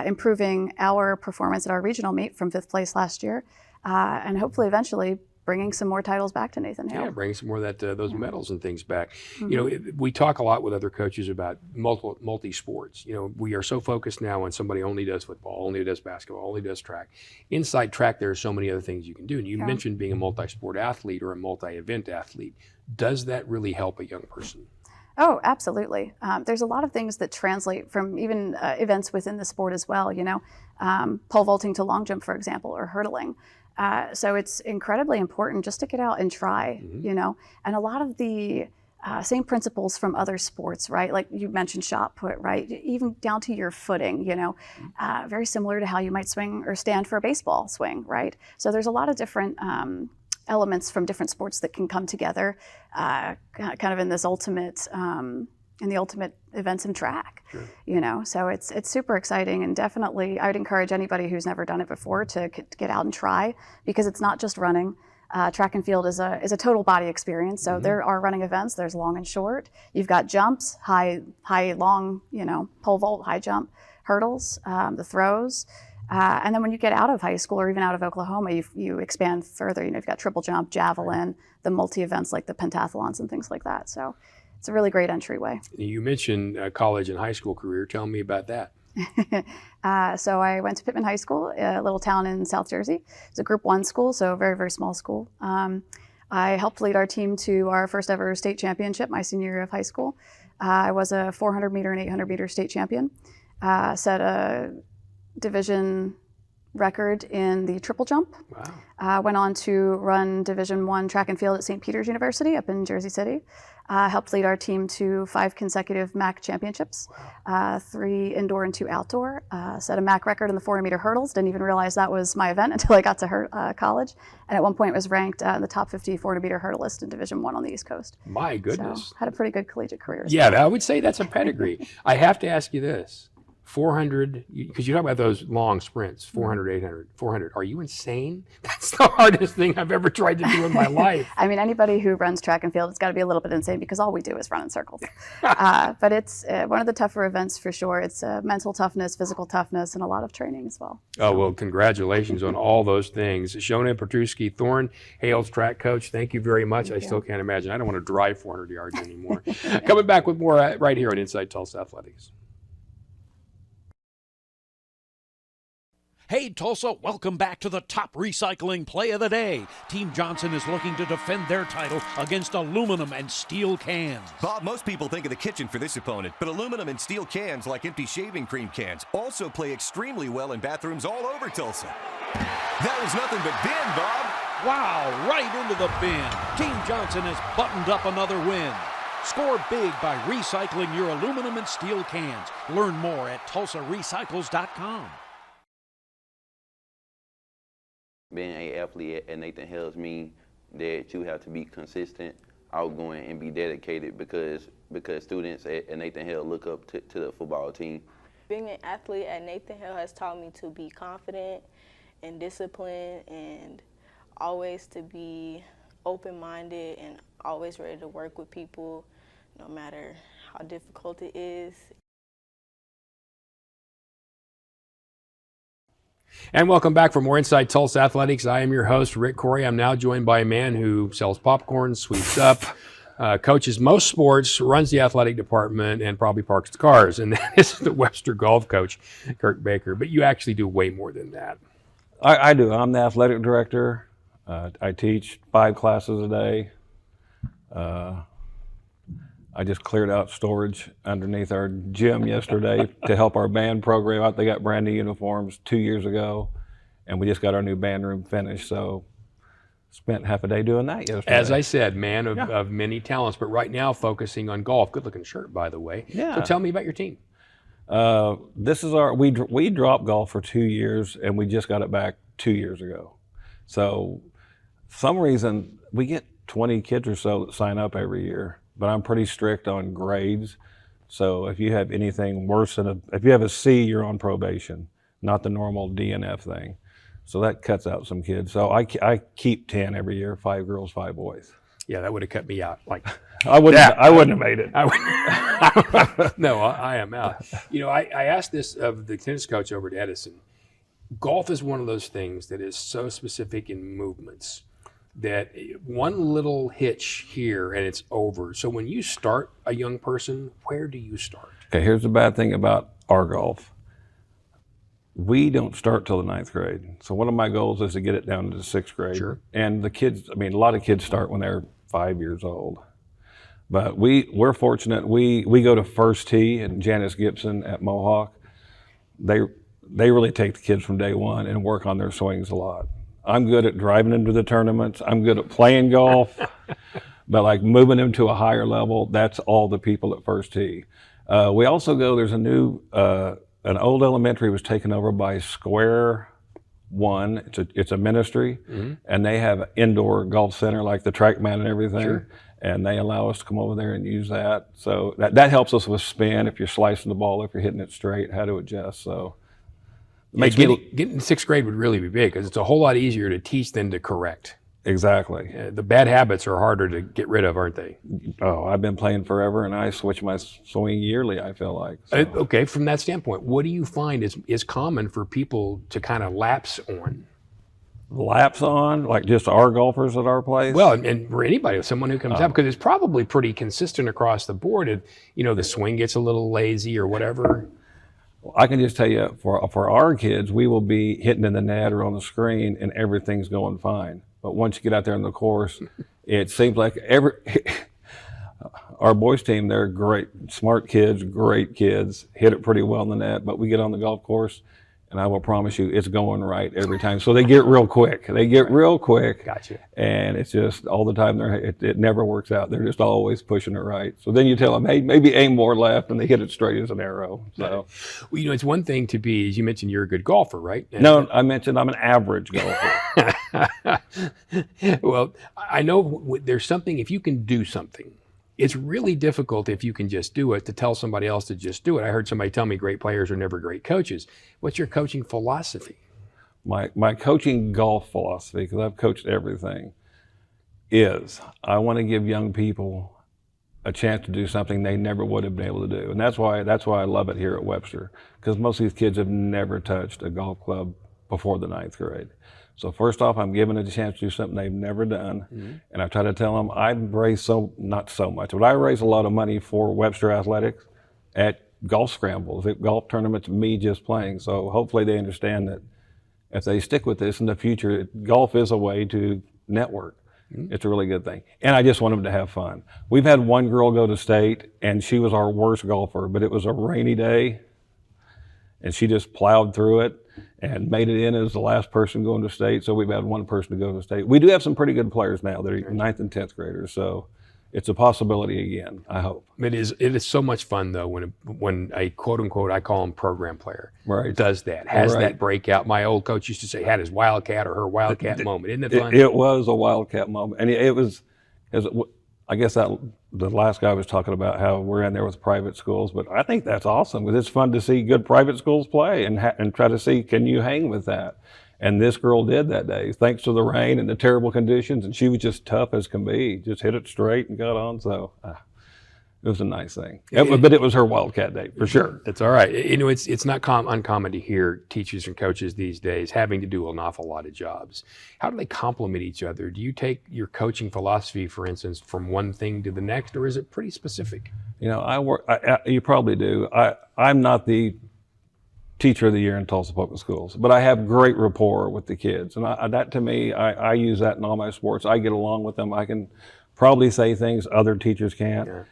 improving our performance at our regional meet from 5th place last year, and hopefully eventually bringing some more titles back to Nathan Hale. Yeah, bring some more of that those medals and things back. Mhm. You know, we talk a lot with other coaches about multi-sports. You know, we are so focused now on somebody only does football, only does basketball, only does track. Inside track, there are so many other things you can do. And you mentioned being a multi-sport athlete or a multi-event athlete. Does that really help a young person? Oh, absolutely. There's a lot of things that translate from even events within the sport as well, you know, pole vaulting to long jump, for example, or hurdling. So it's incredibly important just to get out and try, you know, and a lot of the same principles from other sports, right? Like you mentioned shot put, right? Even down to your footing, you know, very similar to how you might swing or stand for a baseball swing, right? So there's a lot of different elements from different sports that can come together kind of in this ultimate in the ultimate events in track. You know, so it's super exciting, and definitely I would encourage anybody who's never done it before to get out and try, because it's not just running. Track and field is a total body experience. So there are running events. There's long and short. You've got jumps, high, long, you know, pole vault, high jump, hurdles, the throws. And then when you get out of high school or even out of Oklahoma, you expand further. You know, you've got triple jump, javelin, the multi-events like the pentathlons and things like that. So it's a really great entryway. You mentioned college and high school career. Tell me about that. So I went to Pittman High School, a little town in South Jersey. It's a Group 1 school, so a very, very small school. I helped lead our team to our first ever state championship my senior year of high school. I was a 400 meter and 800 meter state champion. Set a division record in the triple jump. Wow. Went on to run Division I track and field at St. Peter's University up in Jersey City. Helped lead our team to 5 consecutive MAC championships, 3 indoor and 2 outdoor. Set a MAC record in the 400 meter hurdles. Didn't even realize that was my event until I got to college. And at one point was ranked in the top 50 400 meter hurdleist in Division I on the East Coast. My goodness. So had a pretty good collegiate career. Yeah, I would say that's a pedigree. I have to ask you this. 400, because you talk about those long sprints, 400, 800, 400. Are you insane? That's the hardest thing I've ever tried to do in my life. I mean, anybody who runs track and field, it's got to be a little bit insane, because all we do is run in circles. But it's one of the tougher events for sure. It's mental toughness, physical toughness, and a lot of training as well. Oh, well, congratulations on all those things. Shona Potrzuski-Thorne, Hale's track coach, thank you very much. I still can't imagine. I don't want to drive 400 yards anymore. Coming back with more right here on Inside Tulsa Athletics. Hey, Tulsa, welcome back to the top recycling play of the day. Team Johnson is looking to defend their title against aluminum and steel cans. Bob, most people think of the kitchen for this opponent, but aluminum and steel cans, like empty shaving cream cans, also play extremely well in bathrooms all over Tulsa. That was nothing but bin, Bob. Wow, right into the bin. Team Johnson has buttoned up another win. Score big by recycling your aluminum and steel cans. Learn more at TulsaRecycles.com. Being an athlete at Nathan Hale's mean that you have to be consistent, outgoing, and be dedicated, because students at Nathan Hale look up to the football team. Being an athlete at Nathan Hale has taught me to be confident and disciplined, and always to be open-minded and always ready to work with people, no matter how difficult it is. And welcome back for more Inside Tulsa Athletics. I am your host, Rick Couri. I'm now joined by a man who sells popcorn, sweeps up, coaches most sports, runs the athletic department, and probably parks the cars. And that is the Webster golf coach, Kirk Baker. But you actually do way more than that. I do. I'm the athletic director. I teach 5 classes a day. I just cleared out storage underneath our gym yesterday to help our band program out. They got brand new uniforms 2 years ago, and we just got our new band room finished. So spent half a day doing that yesterday. As I said, man of many talents, but right now focusing on golf. Good looking shirt, by the way. Yeah. So tell me about your team. This is we dropped golf for 2 years, and we just got it back 2 years ago. So some reason we get 20 kids or so that sign up every year. But I'm pretty strict on grades. So if you have anything worse than if you have a C, you're on probation, not the normal D and F thing. So that cuts out some kids. So I keep 10 every year, 5 girls, 5 boys. Yeah, that would have cut me out. Like I wouldn't have made it. No, I am out. You know, I asked this of the tennis coach over at Edison. Golf is one of those things that is so specific in movements. that one little hitch here and it's over. So when you start a young person, where do you start? Okay, here's the bad thing about our golf. We don't start till the 9th grade. So one of my goals is to get it down to the 6th grade. Sure. And the kids, I mean, a lot of kids start when they're 5 years old. But we're fortunate. We go to First Tee and Janice Gibson at Mohawk. They really take the kids from day one and work on their swings a lot. I'm good at driving them to the tournaments. I'm good at playing golf. But like moving them to a higher level, that's all the people at First Tee. We also go, there's a new, an old elementary was taken over by Square One. It's a ministry, and they have an indoor golf center like the TrackMan and everything. Sure. And they allow us to come over there and use that. So that helps us with spin, if you're slicing the ball, if you're hitting it straight, how to adjust. So it makes Getting to 6th grade would really be big because it's a whole lot easier to teach than to correct. Exactly. The bad habits are harder to get rid of, aren't they? Oh, I've been playing forever, and I switch my swing yearly, I feel like. So. Okay, from that standpoint, what do you find is common for people to kind of lapse on? Lapse on, like just our golfers at our place? Well, and for anybody, someone who comes up, because it's probably pretty consistent across the board. If, the swing gets a little lazy or whatever. Well, I can just tell you, for our kids, we will be hitting in the net or on the screen, and everything's going fine. But once you get out there on the course, it seems like our boys team, they're great, smart kids, great kids, hit it pretty well in the net, but we get on the golf course, and I will promise you, it's going right every time. So they get real quick. Gotcha. And it's just all the time, it never works out. They're just always pushing it right. So then you tell them, hey, maybe aim more left, and they hit it straight as an arrow. So, well, it's one thing to be, as you mentioned, you're a good golfer, right? No, I mentioned I'm an average golfer. Well, I know there's something, if you can do something, it's really difficult if you can just do it to tell somebody else to just do it. I heard somebody tell me great players are never great coaches. What's your coaching philosophy? My coaching golf philosophy, because I've coached everything, is I want to give young people a chance to do something they never would have been able to do. And that's why I love it here at Webster, because most of these kids have never touched a golf club before the 9th grade. So first off, I'm giving it a chance to do something they've never done. And I try to tell them I raise not so much, but I raise a lot of money for Webster Athletics at golf scrambles, at golf tournaments, me just playing. So hopefully they understand that if they stick with this in the future, golf is a way to network. It's a really good thing. And I just want them to have fun. We've had one girl go to state, and she was our worst golfer, but it was a rainy day, and she just plowed through it and made it in as the last person going to state. So we've had one person to go to state. We do have some pretty good players now that are 9th and 10th graders. So it's a possibility again, I hope. It is so much fun though when a quote unquote, I call him program player, does that, has that breakout. My old coach used to say had his Wildcat or her Wildcat moment. Isn't it fun? It was a Wildcat moment. And it was I guess that the last guy was talking about how we're in there with private schools, but I think that's awesome because it's fun to see good private schools play and try to see, can you hang with that? And this girl did that day, thanks to the rain and the terrible conditions, and she was just tough as can be, just hit it straight and got on. So it was a nice thing. But it was her Wildcat day, for sure. It's all right. It's not uncommon to hear teachers and coaches these days having to do an awful lot of jobs. How do they complement each other? Do you take your coaching philosophy, for instance, from one thing to the next, or is it pretty specific? You probably do. I'm not the teacher of the year in Tulsa Public Schools, but I have great rapport with the kids. And that to me, I use that in all my sports. I get along with them. I can probably say things other teachers can't. Yeah.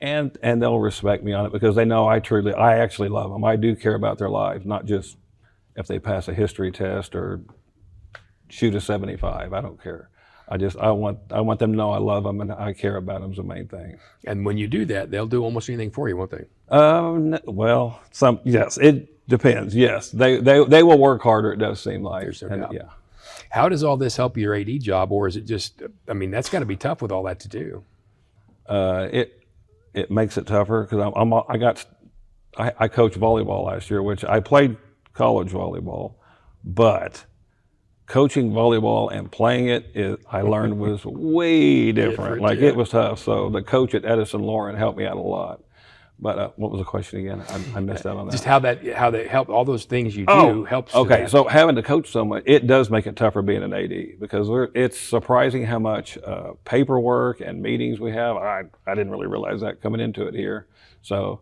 And they'll respect me on it because they know I actually love them. I do care about their lives, not just if they pass a history test or shoot a 75. I don't care. I want them to know I love them and I care about them is the main thing. And when you do that, they'll do almost anything for you, won't they? Well, yes, it depends. Yes, they will work harder. It does seem like. There's no doubt. Yeah. How does all this help your AD job, or is it just? I mean, that's got to be tough with all that to do. It makes it tougher because I coached volleyball last year, which I played college volleyball, but coaching volleyball and playing it, I learned was way different. It was tough. So the coach at Edison, Lauren, helped me out a lot. But what was the question again? I missed out on that. Just how that help, all those things you do helps. Okay, so having to coach so much, it does make it tougher being an AD because it's surprising how much paperwork and meetings we have. I didn't really realize that coming into it here. So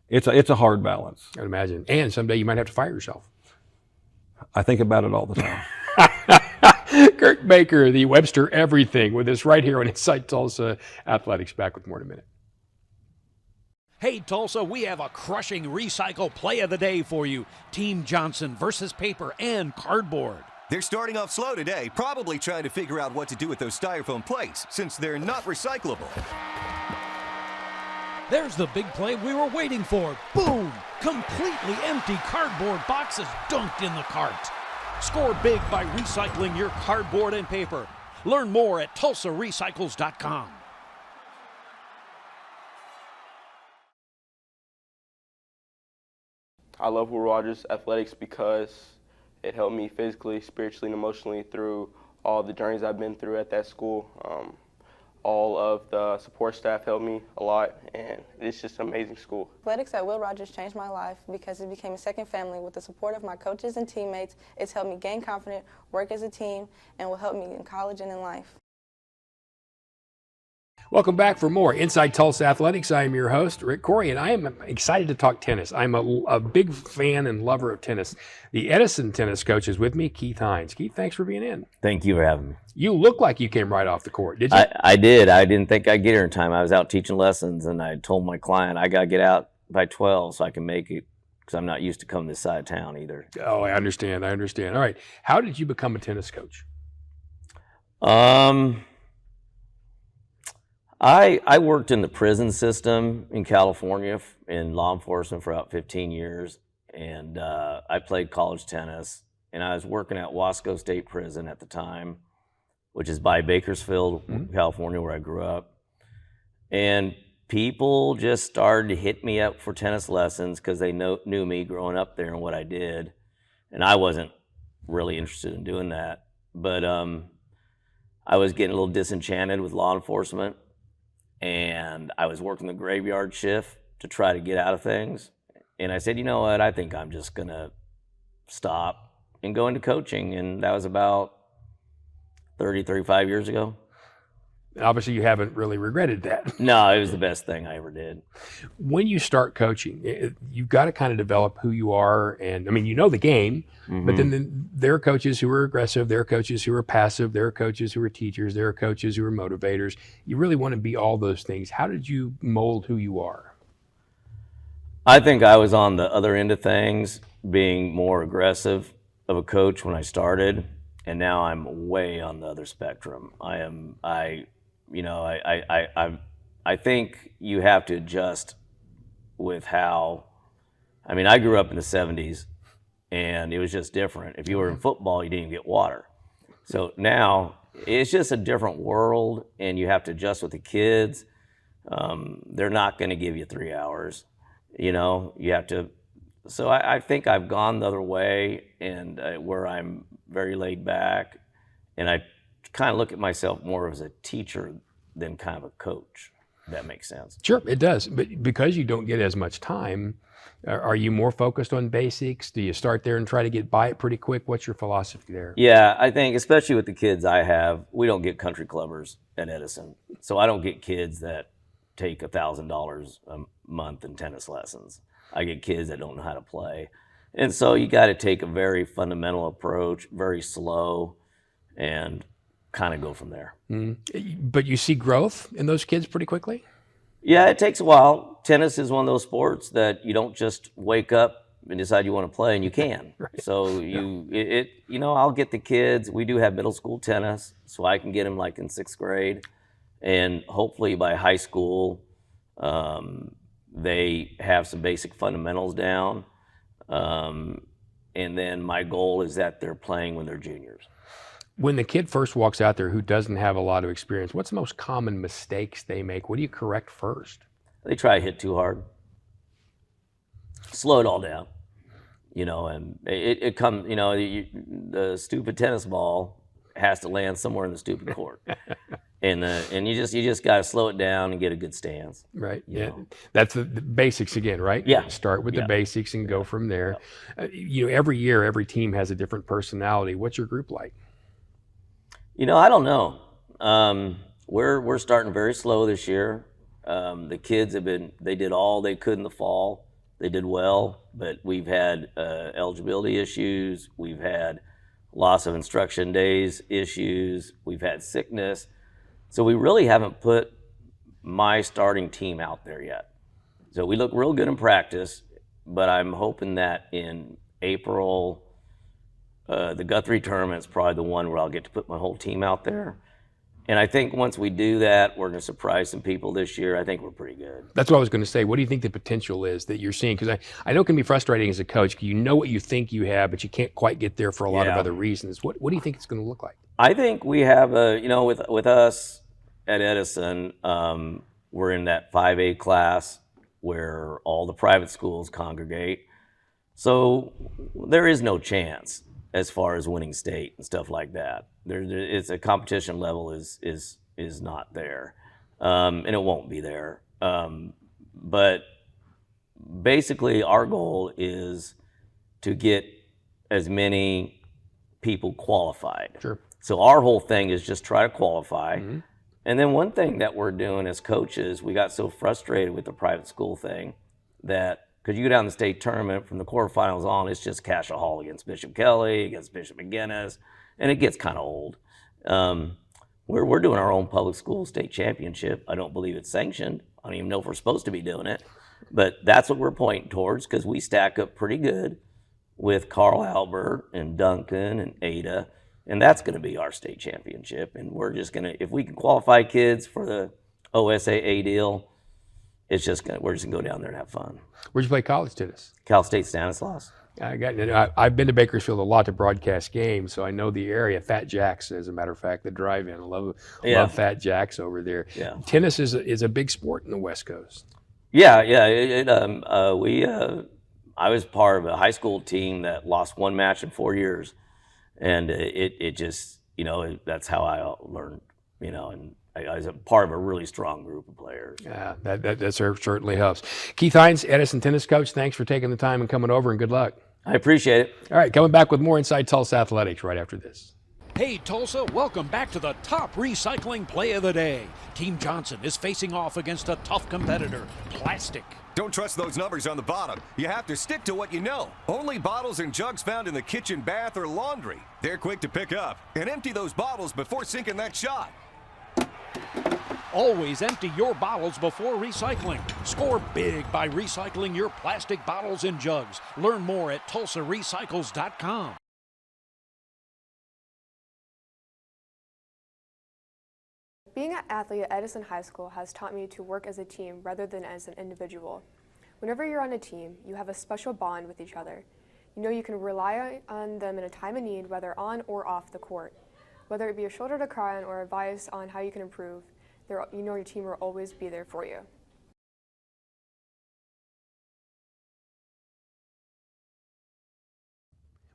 it's a hard balance. I'd imagine. And someday you might have to fire yourself. I think about it all the time. Kirk Baker, the Webster Everything, with us right here on Inside Tulsa Athletics. Back with more in a minute. Hey, Tulsa, we have a crushing recycle play of the day for you. Team Johnson versus paper and cardboard. They're starting off slow today, probably trying to figure out what to do with those styrofoam plates, since they're not recyclable. There's the big play we were waiting for. Boom! Completely empty cardboard boxes dunked in the cart. Score big by recycling your cardboard and paper. Learn more at TulsaRecycles.com. I love Will Rogers Athletics because it helped me physically, spiritually, and emotionally through all the journeys I've been through at that school. All of the support staff helped me a lot, and it's just an amazing school. Athletics at Will Rogers changed my life because it became a second family. With the support of my coaches and teammates, it's helped me gain confidence, work as a team, and will help me in college and in life. Welcome back for more Inside Tulsa Athletics. I am your host, Rick Couri, and I am excited to talk tennis. I'm a big fan and lover of tennis. The Edison tennis coach is with me, Keith Hinds. Keith, thanks for being in. Thank you for having me. You look like you came right off the court, did you? I did. I didn't think I'd get here in time. I was out teaching lessons, and I told my client I got to get out by 12 so I can make it, because I'm not used to coming this side of town either. Oh, I understand. All right. How did you become a tennis coach? I worked in the prison system in California in law enforcement for about 15 years, and I played college tennis, and I was working at Wasco State Prison at the time, which is by Bakersfield, California, where I grew up. And people just started to hit me up for tennis lessons because they knew me growing up there and what I did, and I wasn't really interested in doing that. But I was getting a little disenchanted with law enforcement, and I was working the graveyard shift to try to get out of things. And I said, you know what, I think I'm just going to stop and go into coaching. And that was about 35 years ago. Obviously, you haven't really regretted that. No, it was the best thing I ever did. When you start coaching, you've got to kind of develop who you are. And I mean, you know the game, but then there are coaches who are aggressive, there are coaches who are passive, there are coaches who are teachers, there are coaches who are motivators. You really want to be all those things. How did you mold who you are? I think I was on the other end of things, being more aggressive of a coach when I started, and now I'm way on the other spectrum. I think you have to adjust with how, I mean, I grew up in the 70s and it was just different. If you were in football, you didn't even get water. So now it's just a different world, and you have to adjust with the kids. They're not going to give you 3 hours. You have to. So I think I've gone the other way, and where I'm very laid back, and I kind of look at myself more as a teacher than kind of a coach, if that makes sense. Sure, it does. But because you don't get as much time, are you more focused on basics? Do you start there and try to get by it pretty quick? What's your philosophy there? Yeah, I think especially with the kids I have, we don't get country clubbers at Edison. So I don't get kids that take $1,000 a month in tennis lessons. I get kids that don't know how to play. And so you got to take a very fundamental approach, very slow, and kind of go from there. But you see growth in those kids pretty quickly? Yeah, it takes a while. Tennis is one of those sports that you don't just wake up and decide you want to play, and you can. Right. So I'll get the kids. We do have middle school tennis, so I can get them like in 6th grade. And hopefully by high school, they have some basic fundamentals down. And then my goal is that they're playing when they're juniors. When the kid first walks out there who doesn't have a lot of experience, what's the most common mistakes they make? What do you correct first? They try to hit too hard. Slow it all down. And it comes, the stupid tennis ball has to land somewhere in the stupid court. And you just got to slow it down and get a good stance. Right. you Yeah. know. That's the basics again, right? Yeah. Start with the Yeah. basics and go from there. Every year, every team has a different personality. What's your group like? I don't know. We're starting very slow this year. The kids they did all they could in the fall. They did well, but we've had eligibility issues. We've had loss of instruction days issues. We've had sickness. So we really haven't put my starting team out there yet. So we look real good in practice, but I'm hoping that in April, the Guthrie tournament's probably the one where I'll get to put my whole team out there. And I think once we do that, we're going to surprise some people this year. I think we're pretty good. That's what I was going to say. What do you think the potential is that you're seeing? Because I know it can be frustrating as a coach. You know what you think you have, but you can't quite get there for a lot of other reasons. What do you think it's going to look like? I think we have with us at Edison, we're in that 5A class where all the private schools congregate. So there is no chance as far as winning state and stuff like that. It's a competition level is not there, and it won't be there. But basically, our goal is to get as many people qualified. Sure. So our whole thing is just try to qualify. Mm-hmm. And then one thing that we're doing as coaches, we got so frustrated with the private school thing that, because you go down the state tournament from the quarterfinals on, it's just cash a haul against Bishop Kelly, against Bishop McGinnis, and it gets kind of old. We're doing our own public school state championship. I don't believe it's sanctioned. I don't even know if we're supposed to be doing it. But that's what we're pointing towards, because we stack up pretty good with Carl Albert and Duncan and Ada. And that's going to be our state championship. And we're just going to, if we can qualify kids for the OSAA deal, we're just going to go down there and have fun. Where'd you play college tennis? Cal State Stanislaus. I've been to Bakersfield a lot to broadcast games, so I know the area. Fat Jack's, as a matter of fact, the drive-in. I love Fat Jack's over there. Yeah. Tennis is a big sport in the West Coast. Yeah. I was part of a high school team that lost one match in 4 years. And it just, that's how I learned, and I was a part of a really strong group of players. Yeah, that certainly helps. Keith Hinds, Edison tennis coach, thanks for taking the time and coming over, and good luck. I appreciate it. All right, coming back with more Inside Tulsa Athletics right after this. Hey Tulsa, welcome back to the top recycling play of the day. Team Johnson is facing off against a tough competitor, plastic. Don't trust those numbers on the bottom. You have to stick to what you know. Only bottles and jugs found in the kitchen, bath, or laundry. They're quick to pick up. And empty those bottles before sinking that shot. Always empty your bottles before recycling. Score big by recycling your plastic bottles and jugs. Learn more at TulsaRecycles.com. Being an athlete at Edison High School has taught me to work as a team rather than as an individual. Whenever you're on a team, you have a special bond with each other. You know you can rely on them in a time of need, whether on or off the court. Whether it be a shoulder to cry on or advice on how you can improve, you know your team will always be there for you.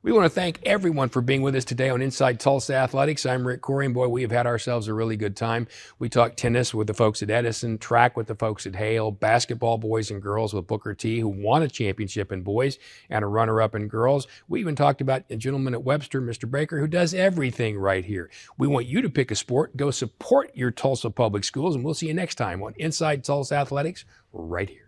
We want to thank everyone for being with us today on Inside Tulsa Athletics. I'm Rick Couri, and boy, we have had ourselves a really good time. We talked tennis with the folks at Edison, track with the folks at Hale, basketball boys and girls with Booker T, who won a championship in boys and a runner-up in girls. We even talked about a gentleman at Webster, Mr. Baker, who does everything right here. We want you to pick a sport, go support your Tulsa public schools, and we'll see you next time on Inside Tulsa Athletics right here.